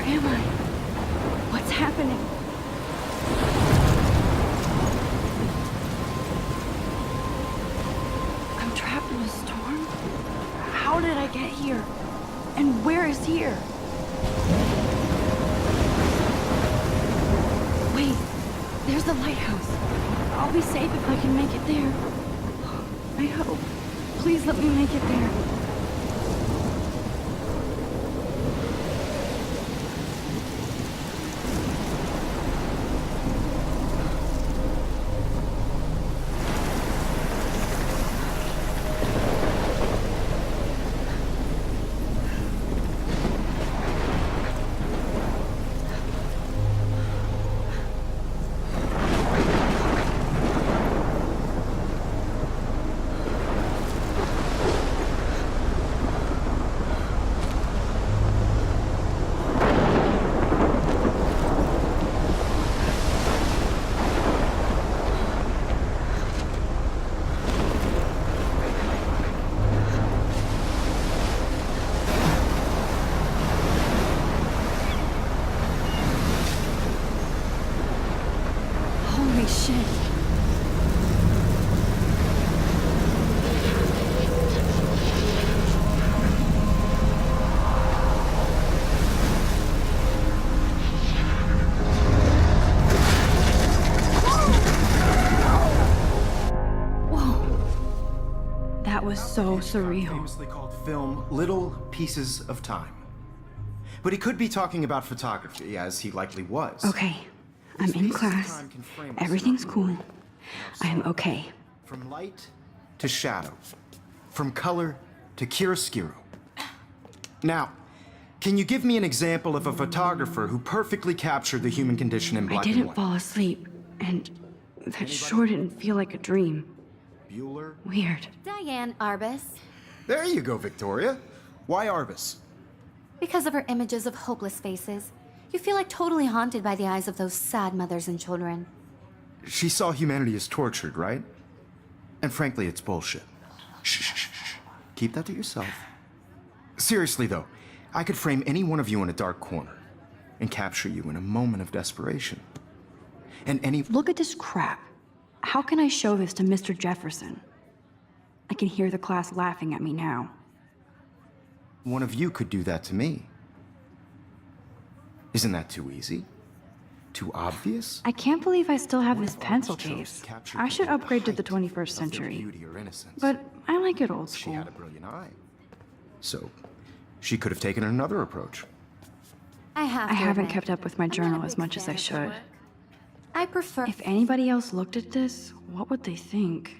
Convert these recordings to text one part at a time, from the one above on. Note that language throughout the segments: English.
am I? What's happening? I'm trapped in a storm? How did I get here? And where is here? Wait, there's the lighthouse. I'll be safe if I can make it there. I hope. Please let me make it there. So surreal. Famously called film Little Pieces of Time. But he could be talking about photography, as he likely was. Okay, I'm in class. Everything's cool. I'm okay. From light to shadow. From color to chiaroscuro. Now, can you give me an example of a photographer who perfectly captured the human condition in black and I didn't white? fall asleep, and that sure didn't feel like a dream. Bueller? Weird. Diane Arbus. There you go, Victoria. Why Arbus? Because of her images of hopeless faces, you feel like totally haunted by the eyes of those sad mothers and children. She saw humanity as tortured, right? And frankly, it's bullshit. Shh, shh, shh, shh. Keep that to yourself. Seriously, though, I could frame any one of you in a dark corner and capture you in a moment of desperation. And any... Look at this crap. How can I show this to Mr. Jefferson? I can hear the class laughing at me now. One of you could do that to me. Isn't that too easy? Too obvious? I can't believe I still have this pencil case. I should upgrade to the 21st century. But I like it old She school. had a brilliant eye. So, she could have taken another approach. I haven't kept up with my journal as much as I should. I prefer... If anybody else looked at this, what would they think?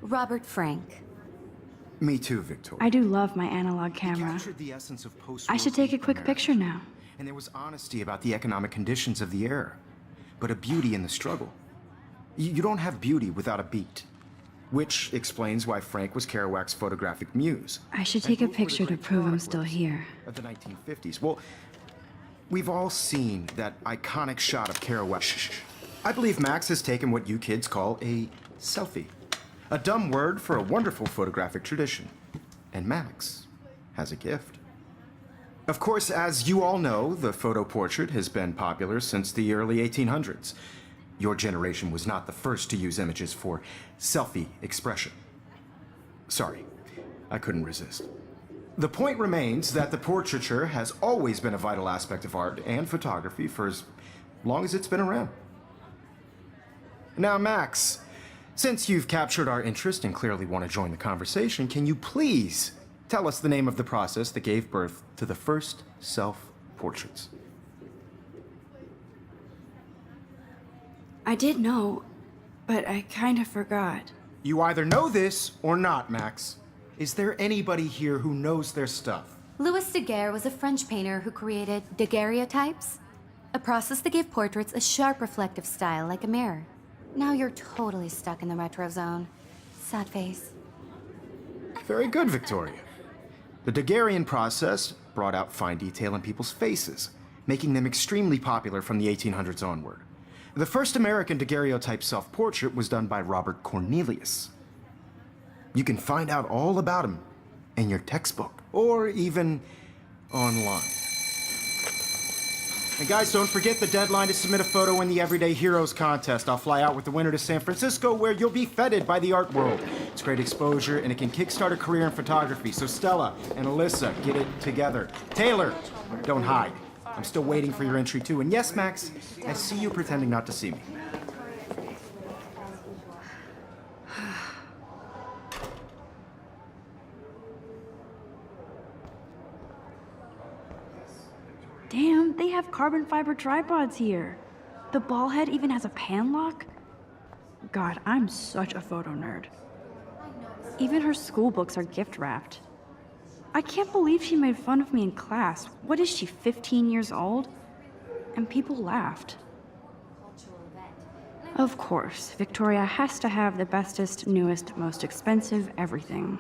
Robert Frank. Me too, Victoria. I do love my analog camera. Captured the essence of I should take a quick picture now. And there was honesty about the economic conditions of the era, but a beauty in the struggle. You don't have beauty without a beat, which explains why Frank was Kerouac's photographic muse. I should take a picture to prove I'm still here. Of the 1950s. Well, we've all seen that iconic shot of Kerouac. Shh. I believe Max has taken what you kids call a selfie. A dumb word for a wonderful photographic tradition. And Max has a gift. Of course, as you all know, the photo portrait has been popular since the early 1800s. Your generation was not the first to use images for selfie expression. Sorry, I couldn't resist. The point remains that the portraiture has always been a vital aspect of art and photography for as long as it's been around. Now, Max, Since you've captured our interest and clearly want to join the conversation, can you please tell us the name of the process that gave birth to the first self-portraits? I did know, but I kind of forgot. You either know this or not, Max. Is there anybody here who knows their stuff? Louis Daguerre was a French painter who created daguerreotypes, a process that gave portraits a sharp reflective style like a mirror. Now you're totally stuck in the retro zone. Sad face. Very good, Victoria. The Daguerrean process brought out fine detail in people's faces, making them extremely popular from the 1800s onward. The first American daguerreotype self-portrait was done by Robert Cornelius. You can find out all about him in your textbook, or even online. And guys, don't forget the deadline to submit a photo in the Everyday Heroes contest. I'll fly out with the winner to San Francisco, where you'll be feted by the art world. It's great exposure, and it can kickstart a career in photography. So Stella and Alyssa, get it together. Taylor, don't hide. I'm still waiting for your entry too. And yes, Max, I see you pretending not to see me. Damn, they have carbon fiber tripods here. The ball head even has a pan lock. God, I'm such a photo nerd. Even her school books are gift wrapped. I can't believe she made fun of me in class. What is she, 15 years old? And people laughed. Of course, Victoria has to have the bestest, newest, most expensive everything.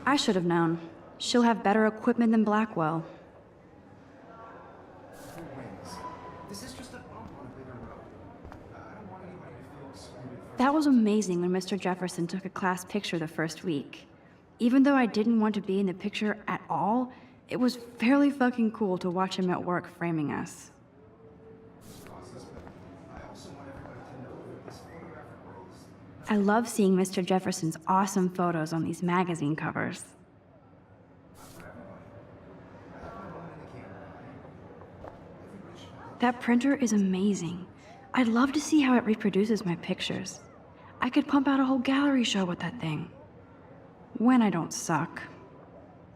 I should have known. She'll have better equipment than Blackwell. That was amazing when Mr. Jefferson took a class picture the first week. Even though I didn't want to be in the picture at all, it was fairly fucking cool to watch him at work framing us. I love seeing Mr. Jefferson's awesome photos on these magazine covers. That printer is amazing. I'd love to see how it reproduces my pictures. I could pump out a whole gallery show with that thing. When I don't suck.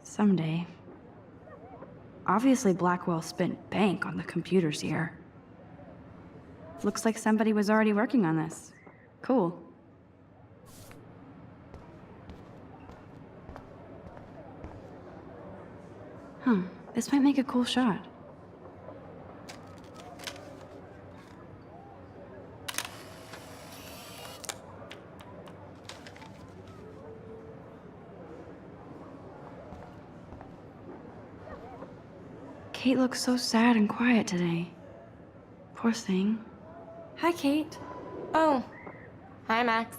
Someday. Obviously, Blackwell spent bank on the computers here. Looks like somebody was already working on this. Cool. This might make a cool shot. Kate looks so sad and quiet today. Poor thing. Hi, Kate. Oh. Hi, Max.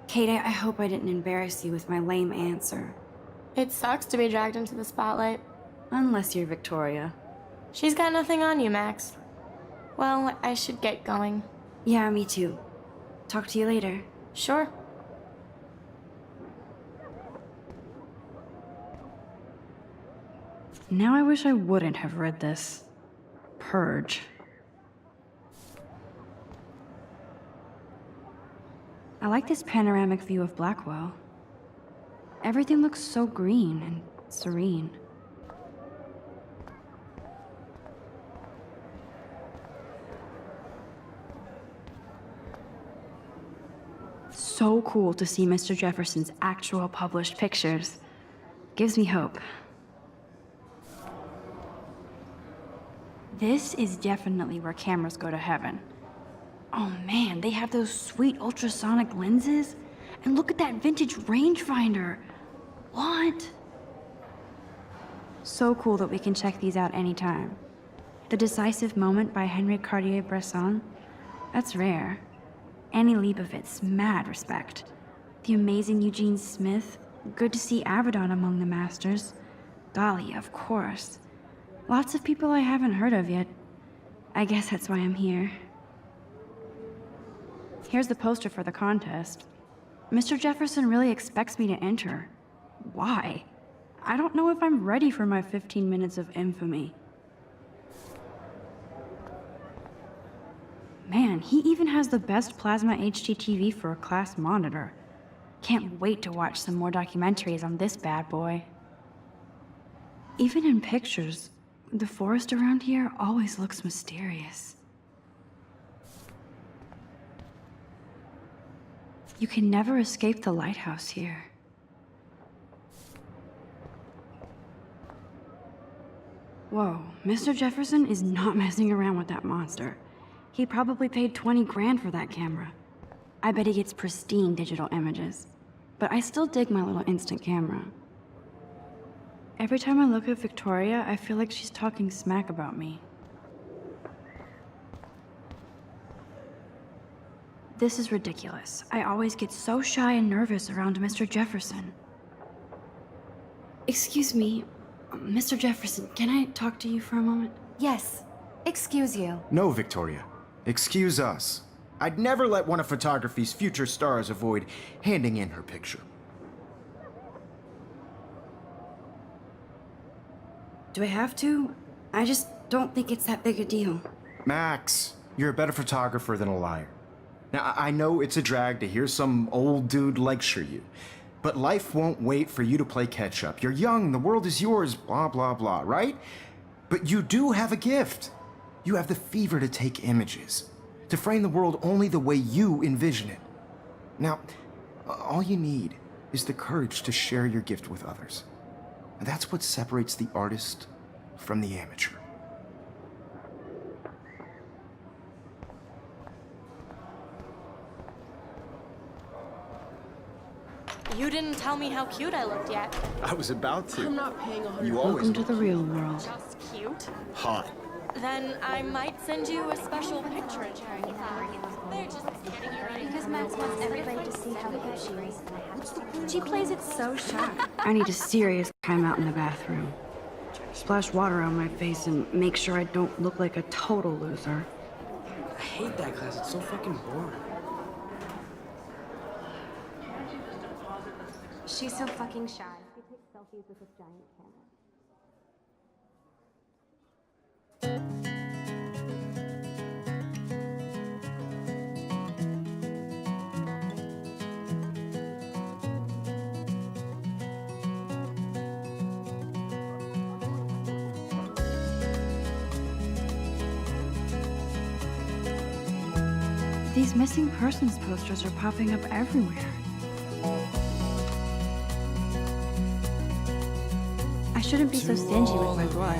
Kate, I hope I didn't embarrass you with my lame answer. It sucks to be dragged into the spotlight. Unless you're Victoria. She's got nothing on you, Max. Well, I should get going. Yeah, me too. Talk to you later. Sure. Now I wish I wouldn't have read this. Purge. I like this panoramic view of Blackwell. Everything looks so green and serene. So cool to see Mr. Jefferson's actual published pictures. Gives me hope. This is definitely where cameras go to heaven. Oh man, they have those sweet ultrasonic lenses. And look at that vintage rangefinder. What? So cool that we can check these out anytime. The Decisive Moment by Henry Cartier-Bresson. That's rare. Annie Leibovitz, mad respect. The amazing Eugene Smith. Good to see Avedon among the masters. Golly, of course. Lots of people I haven't heard of yet. I guess that's why I'm here. Here's the poster for the contest. Mr. Jefferson really expects me to enter. Why? I don't know if I'm ready for my 15 minutes of infamy. Man, he even has the best plasma HDTV for a class monitor. Can't wait to watch some more documentaries on this bad boy. Even in pictures, the forest around here always looks mysterious. You can never escape the lighthouse here. Whoa, Mr. Jefferson is not messing around with that monster. He probably paid 20 grand for that camera. I bet he gets pristine digital images. But I still dig my little instant camera. Every time I look at Victoria, I feel like she's talking smack about me. This is ridiculous. I always get so shy and nervous around Mr. Jefferson. Excuse me, Mr. Jefferson, can I talk to you for a moment? Yes. Excuse you. No, Victoria. Excuse us. I'd never let one of photography's future stars avoid handing in her picture. Do I have to? I just don't think it's that big a deal. Max, you're a better photographer than a liar. Now, I know it's a drag to hear some old dude lecture you, but life won't wait for you to play catch-up. You're young, the world is yours, blah, blah, blah, right? But you do have a gift. You have the fever to take images, to frame the world only the way you envision it. Now, all you need is the courage to share your gift with others. And that's what separates the artist from the amateur. You didn't tell me how cute I looked yet. I was about to. I'm not paying 100. You always Welcome to the real world. Just cute. hot. Then I might send you a special picture. They're just getting you ready. Because Max wants everybody to see how good she is. She plays it so shy. I need a serious timeout in the bathroom. Splash water on my face and make sure I don't look like a total loser. I hate that class. It's so fucking boring. She's so fucking shy. She takes selfies with this giant camera. These missing persons posters are popping up everywhere. I shouldn't be so stingy with my blood.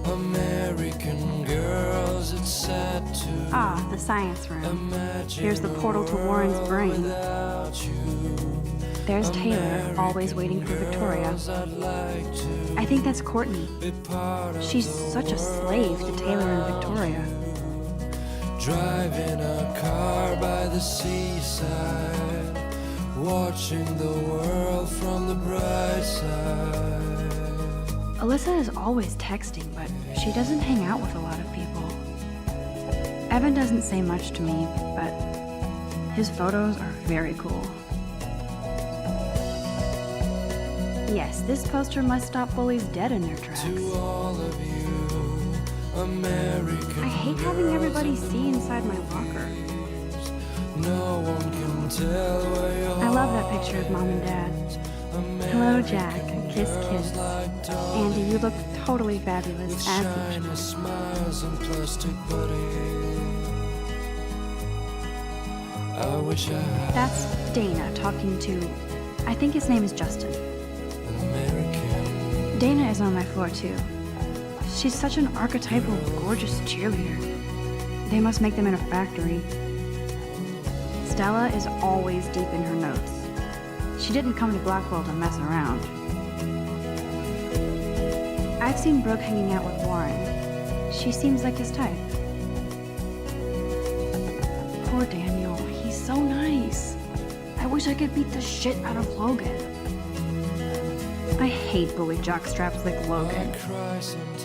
American girls, it's sad to Ah, the science room. Here's the portal to Warren's brain. There's Taylor, always waiting for Victoria. I think that's Courtney. She's such a slave to Taylor and Victoria. driving a car by the seaside, watching the world from the bright side. Alyssa is always texting, but she doesn't hang out with a lot of people. Evan doesn't say much to me, but his photos are very cool. Yes, this poster must stop bullies dead in their tracks. To all of you, American I hate having everybody see inside my locker. no one can tell where your I love that picture of Mom and Dad. Hello, Jack. Kiss, kiss. Andy, you look totally fabulous, as shiny usual. smiles and plastic buddies. I wish I had That's Dana talking to, I think his name is Justin. an American. Dana is on my floor, too. She's such an archetypal, gorgeous cheerleader. They must make them in a factory. Stella is always deep in her notes. She didn't come to Blackwell to mess around. I've seen Brooke hanging out with Warren. She seems like his type. Poor Daniel, he's so nice. I wish I could beat the shit out of Logan. I hate bully jockstraps like Logan.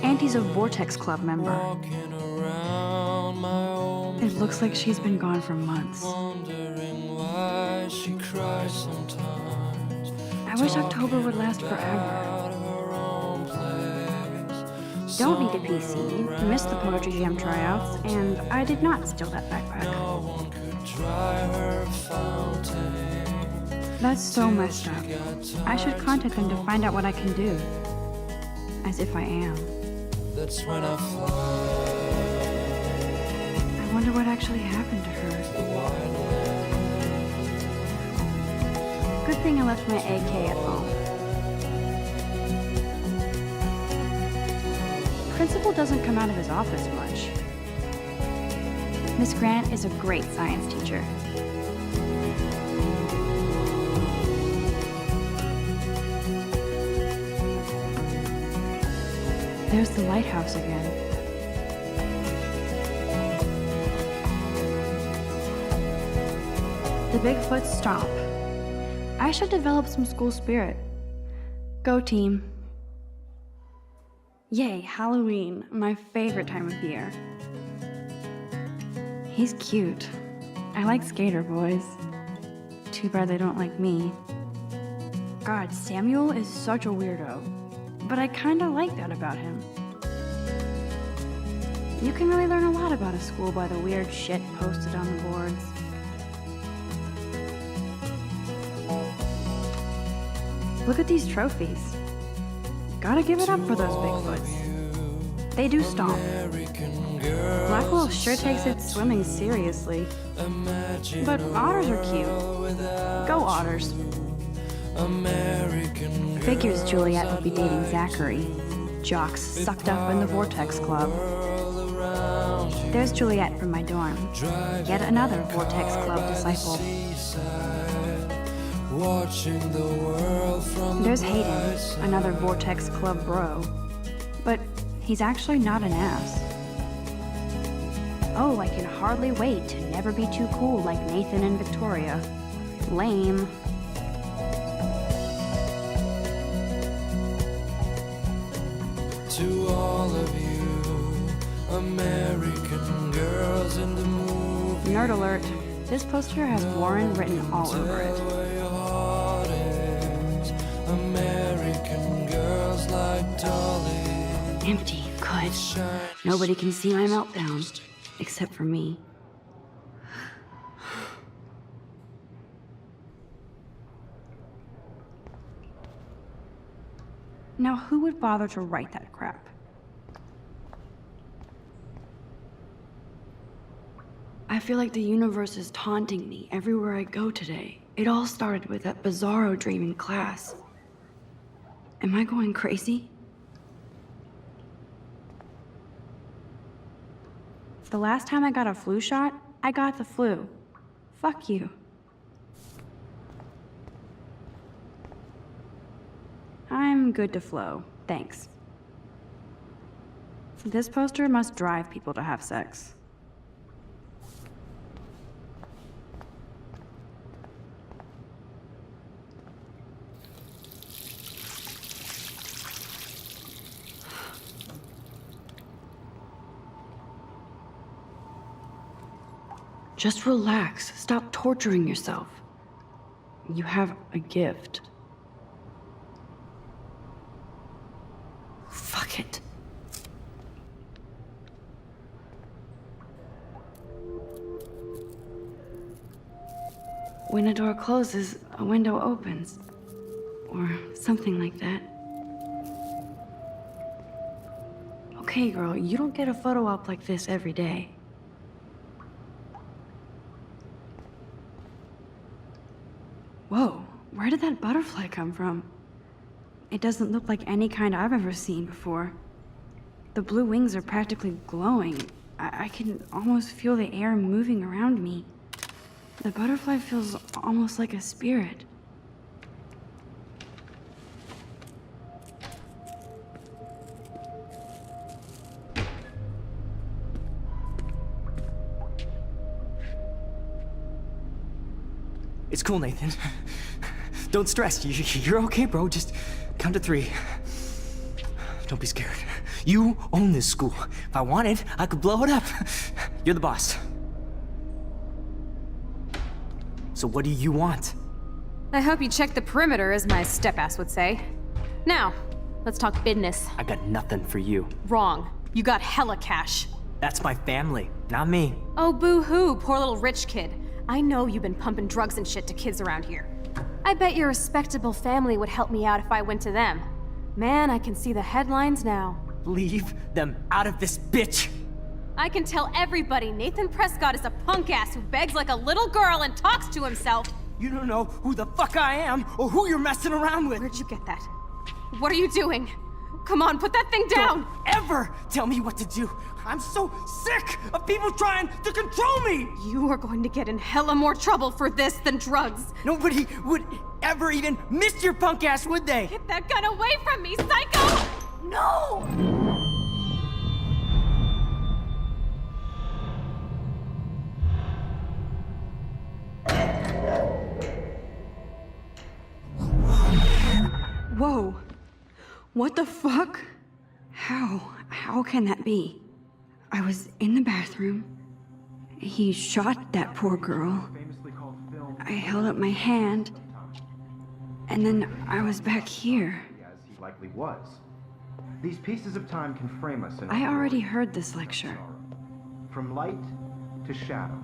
And he's a Vortex Club member. Walking around my own, It looks like she's been gone for months. wondering why she cries sometimes. I wish October would last forever. Out of her own place, don't need a PC, missed the Poetry Jam tryouts, and I did not steal that backpack. No one could dry her fountain. That's so messed up. I should contact them to find out what I can do. As if I am. That's when I fly. I wonder what actually happened to her. Good thing I left my AK at home. Principal doesn't come out of his office much. Miss Grant is a great science teacher. There's the lighthouse again. The Bigfoot stomp. I should develop some school spirit. Go team. Yay, Halloween, my favorite time of year. He's cute. I like skater boys. Too bad they don't like me. God, Samuel is such a weirdo. But I kinda like that about him. You can really learn a lot about a school by the weird shit posted on the boards. Look at these trophies. Gotta give it up for those Bigfoots. They do stomp. Blackwell sure takes its swimming seriously. But otters are cute. Go otters. Figures Juliet would be dating Zachary. Jocks sucked up in the Vortex Club. There's Juliet from my dorm. Yet another Vortex Club disciple. There's Hayden, another Vortex Club bro. But he's actually not an ass. Oh, I can hardly wait to never be too cool like Nathan and Victoria. Lame. To all of you, American girls in the movie. Nerd alert. This poster has Warren written all over it. American girls like Dolly. Empty. Good. Nobody can see my meltdown. Except for me. Now, who would bother to write that crap? I feel like the universe is taunting me everywhere I go today. It all started with that bizarro dream in class. Am I going crazy? The last time I got a flu shot, I got the flu. Fuck you. I'm good to flow, thanks. This poster must drive people to have sex. Just relax. Stop torturing yourself. You have a gift. Fuck it. When a door closes, a window opens. Or something like that. Okay, girl, you don't get a photo op like this every day. Whoa, where did that butterfly come from? It doesn't look like any kind I've ever seen before. The blue wings are practically glowing. I can almost feel the air moving around me. The butterfly feels almost like a spirit. It's cool, Nathan. Don't stress. You're okay, bro. Just count to 3. Don't be scared. You own this school. If I wanted, I could blow it up. You're the boss. So what do you want? I hope you checked the perimeter, as my step-ass would say. Now, Let's talk business. I got nothing for you. Wrong. You got hella cash. That's my family, not me. Oh, boo-hoo, poor little rich kid. I know you've been pumping drugs and shit to kids around here. I bet your respectable family would help me out if I went to them. Man, I can see the headlines now. Leave them out of this bitch! I can tell everybody Nathan Prescott is a punk ass who begs like a little girl and talks to himself. You don't know who the fuck I am or who you're messing around with. Where'd you get that? What are you doing? Come on, put that thing down! Don't ever tell me what to do. I'm so sick of people trying to control me! You are going to get in hella more trouble for this than drugs. Nobody would ever even miss your punk ass, would they? Get that gun away from me, psycho! No! Whoa. What the fuck? How can that be? I was in the bathroom. He shot that poor girl. I held up my hand. And then I was back here. As he likely was. These pieces of time can frame us in I already heard this lecture. From light to shadow.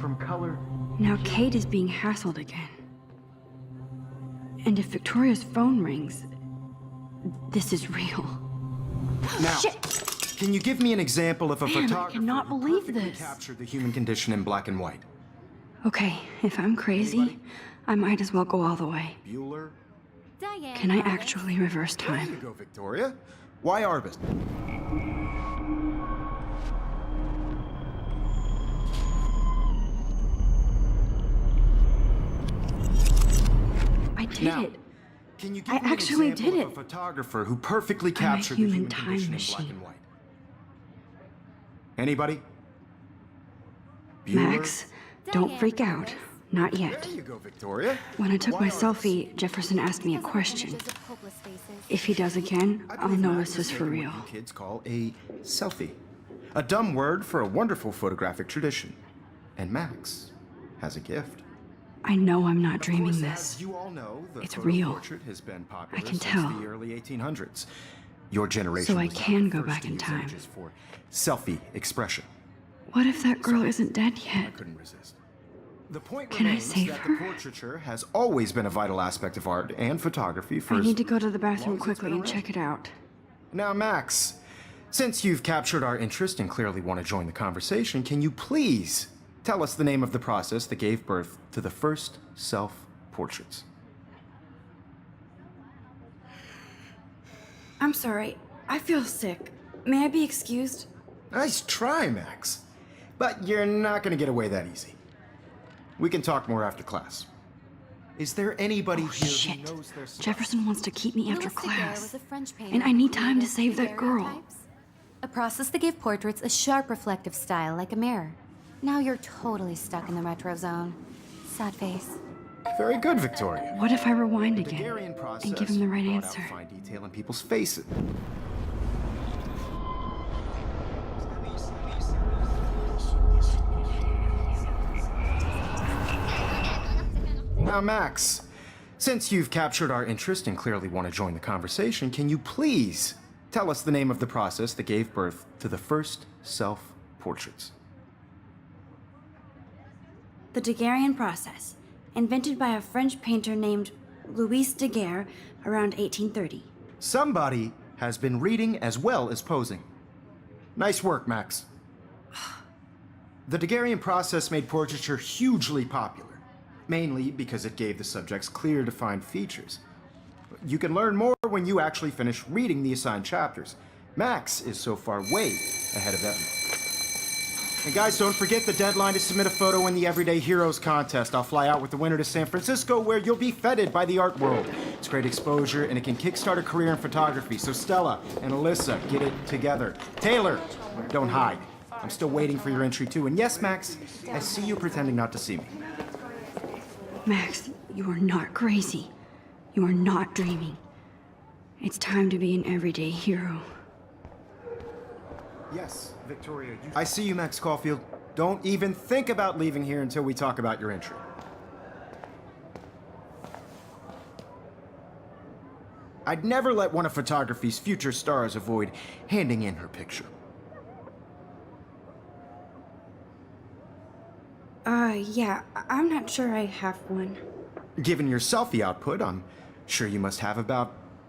From color. Now Kate is being hassled again. And if Victoria's phone rings, this is real. Now, can you give me an example of a Man, I photographer cannot who believe perfectly this. captured the human condition in black and white? Okay, if I'm crazy, I might as well go all the way. Bueller? Diane. Can I Arbus. actually reverse There you time? go, Victoria. Why Arbus? I did Now, it. can you give I me an actually example did of a it. photographer who perfectly I'm a captured the human human time condition in machine. black and white? Anybody? Bueller? Max, don't freak out. Not yet. There you go, Victoria. When I took Why my Arbus? selfie, Jefferson asked me a question. If he does again, I I'll believe know Max this has is for taken real. what you kids call a selfie. A dumb word for a wonderful photographic tradition. And Max has a gift. I know I'm not Of dreaming course, this. as you all know, the It's photo real. portrait has been popular I can since tell. the early 1800s. Your generation So I was not can the go first back to in use time. images for selfie expression. What if that girl isn't dead I yet? couldn't resist. The point Can I remains save that her? the portraiture has always been a vital aspect of art and photography for I as need to go to the bathroom long as it's quickly been and around. check it out. Now, Max, since you've captured our interest and clearly want to join the conversation, can you please tell us the name of the process that gave birth to the first self-portraits? I'm sorry. I feel sick. May I be excused? Nice try, Max. But you're not going to get away that easy. We can talk more after class. Is there anybody Oh, here shit. who knows their stuff? Jefferson wants to keep me after Louis Daguerre class. was a French painter And I who need time to created save that girl. daguerreotypes, a process that gave portraits a sharp reflective style like a mirror. Now you're totally stuck in the retro zone. Sad face. Very good, Victoria. What if I rewind The again Daguerrean process and give him the right brought answer? out fine detail in people's faces. Now, Max, since you've captured our interest and clearly want to join the conversation, can you please tell us the name of the process that gave birth to the first self-portraits? The Daguerrean process, invented by a French painter named Louis Daguerre around 1830. Somebody has been reading as well as posing. Nice work, Max. The Daguerrean process made portraiture hugely popular, mainly because it gave the subjects clear, defined features. You can learn more when you actually finish reading the assigned chapters. Max is so far way ahead of everyone. And guys, don't forget the deadline to submit a photo in the Everyday Heroes contest. I'll fly out with the winner to San Francisco, where you'll be feted by the art world. It's great exposure, and it can kickstart a career in photography. So Stella and Alyssa, get it together. Taylor, don't hide. I'm still waiting for your entry too. And yes, Max, I see you pretending not to see me. Max, you are not crazy. You are not dreaming. It's time to be an everyday hero. Yes, Victoria. I see you, Max Caulfield. Don't even think about leaving here until we talk about your entry. I'd never let one of photography's future stars avoid handing in her picture. Yeah, I'm not sure I have one. Given your selfie output, I'm sure you must have about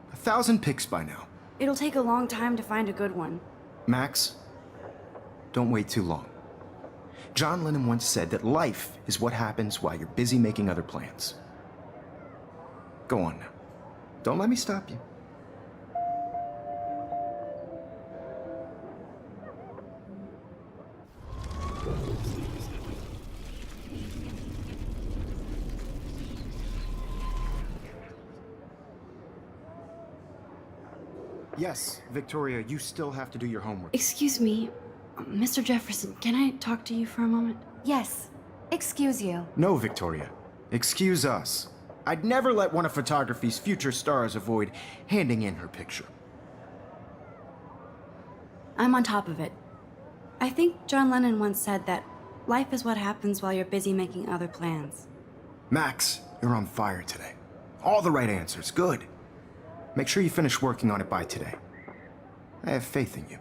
1,000 pics by now. It'll take a long time to find a good one. Max, don't wait too long. John Lennon once said that life is what happens while you're busy making other plans. Go on now. Don't let me stop you. Yes, Victoria, you still have to do your homework. Excuse me, Mr. Jefferson, can I talk to you for a moment? Yes. Excuse you. No, Victoria. Excuse us. I'd never let one of photography's future stars avoid handing in her picture. I'm on top of it. I think John Lennon once said that life is what happens while you're busy making other plans. Max, you're on fire today. All the right answers. Good. Make sure you finish working on it by today. I have faith in you.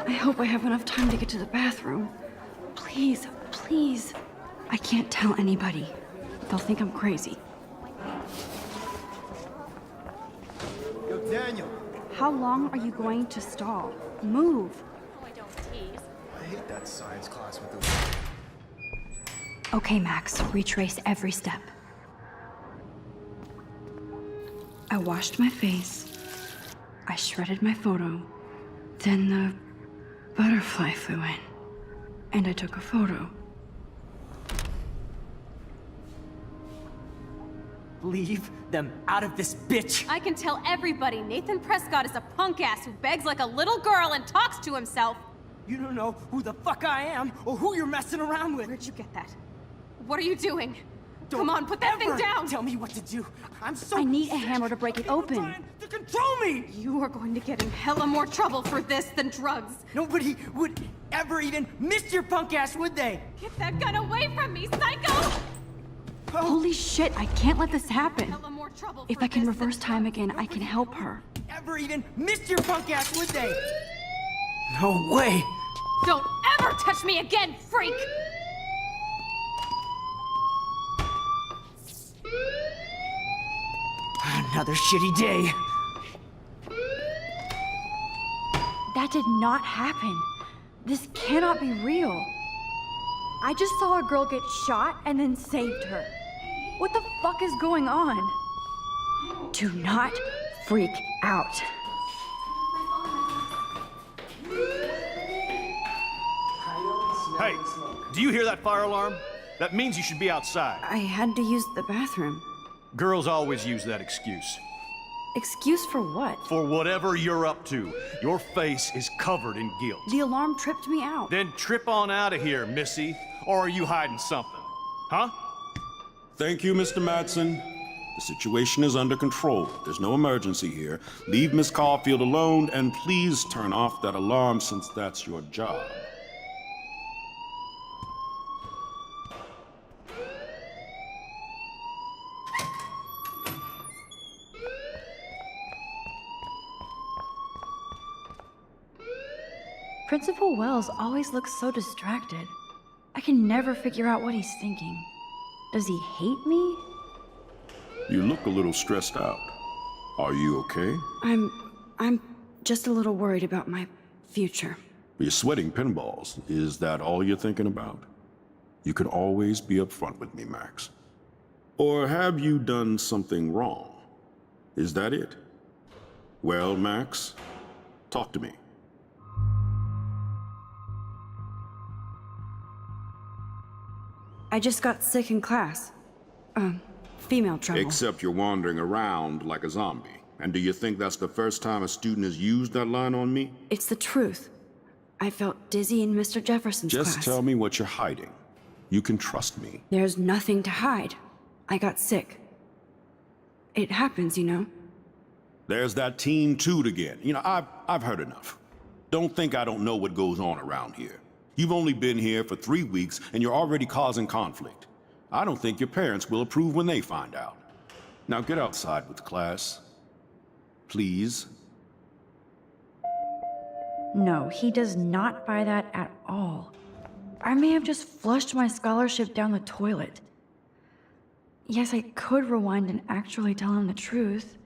I hope I have enough time to get to the bathroom. Please, please. I can't tell anybody. They'll think I'm crazy. Yo, Daniel. How long are you going to stall? Move. Oh, I don't tease. I hate that science class with the... Okay, Max, retrace every step. I washed my face. I shredded my photo. Then the butterfly flew in. And I took a photo. Leave them out of this bitch! I can tell everybody Nathan Prescott is a punk ass who begs like a little girl and talks to himself. You don't know who the fuck I am or who you're messing around with. Where'd you get that? What are you doing? Don't Come on, put that thing ever down! Tell me what to do. I'm so I need a sick hammer to break it of people open. trying to control me! You are going to get in hella more trouble for this than drugs. Nobody would ever even miss your punk ass, would they? Get that gun away from me, psycho! Holy shit, I can't let this happen. Hella more trouble If for I can this than reverse time drugs. again, I can help her. Ever even miss your punk ass, would they? No way! Don't ever touch me again, freak! Another shitty day. That did not happen. This cannot be real. I just saw a girl get shot and then saved her. What the fuck is going on? Do not freak out. Hey, do you hear that fire alarm? That means you should be outside. I had to use the bathroom. Girls always use that excuse. Excuse for what? For whatever you're up to, your face is covered in guilt. The alarm tripped me out. Then trip on out of here, Missy. Or are you hiding something? Huh? Thank you, Mr. Madsen. The situation is under control. There's no emergency here. Leave Miss Caulfield alone, and please turn off that alarm since that's your job. Principal Wells always looks so distracted. I can never figure out what he's thinking. Does he hate me? You look a little stressed out. Are you okay? I'm just a little worried about my future. You're sweating pinballs. Is that all you're thinking about? You can always be upfront with me, Max. Or have you done something wrong? Is that it? Well, Max, talk to me. I just got sick in class. Female trouble. Except you're wandering around like a zombie. And do you think that's the first time a student has used that line on me? It's the truth. I felt dizzy in Mr. Jefferson's class. Just tell me what you're hiding. You can trust me. There's nothing to hide. I got sick. It happens, you know. There's that teen toot again. You know, I've heard enough. Don't think I don't know what goes on around here. You've only been here for 3 weeks and you're already causing conflict. I don't think your parents will approve when they find out. Now get outside with class. Please. No, he does not buy that at all. I may have just flushed my scholarship down the toilet. Yes, I could rewind and actually tell him the truth.